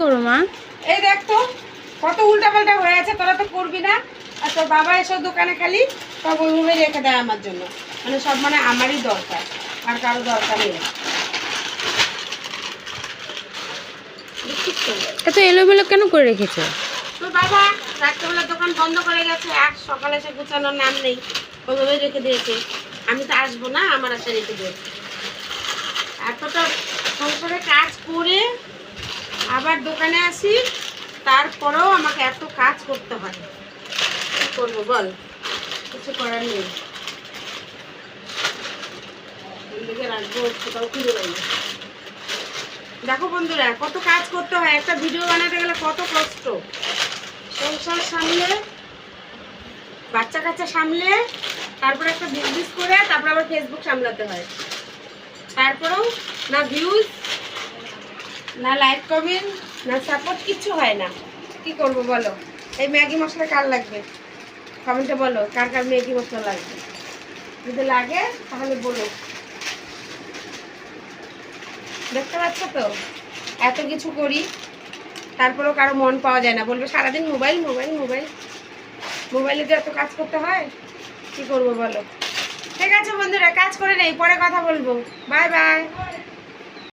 করো মা? এই দেখ তো কত উল্টাপাল্টা হয়ে আছে, তোরা তো করবি না। আর তোর বাবা এসব দোকানে খালি সব ওইভাবে রেখে দেয় আমার জন্য, মানে সব মানে আমারই দরকার, আর কারো দরকার নেই। এত এলোমেলো কেন করে রেখেছো? তোর বাবা রাত্রেবেলা দোকান বন্ধ করে গেছে, আর সকালে এসে গুছানোর নাম নেই, ওইভাবে রেখে দিয়েছে। আমি তো আসবো না, আমার আশা রেখে দিয়েছে। এতটা সংসারে কাজ করে আবার দোকানে আসি, তারপরেও আমাকে এত কাজ করতে হয়। কি করবো বল, কিছু করার নেই। দিকে রাখবো কোথাও খুঁজে পাই না। দেখো বন্ধুরা, কত কাজ করতে হয়, একটা ভিডিও বানাতে গেলে কত কষ্ট। সংসার সামলে, বাচ্চা কাচ্চা সামলে, তারপরে একটা বিজনেস করে, তারপর আবার ফেসবুক সামলাতে হয়। তারপরেও না ভিউজ, না লাইক কমেন্ট, না সাপোর্ট, কিচ্ছু হয় না। কি করব বলো? এই ম্যাগি মশলা কার লাগবে কমেন্টে বলো, কার কার ম্যাগি মশলা লাগবে। যদি লাগে তাহলে বলো। দেখতে পাচ্ছ তো এত কিছু করি, তারপরেও কারো মন পাওয়া যায় না, বলবে সারাদিন মোবাইল মোবাইল মোবাইল। মোবাইলে যে এত কাজ করতে হয়, কি করব বলো। ঠিক আছে বন্ধুরা, কাজ করে নেই, পরে কথা বলবো। Bye bye.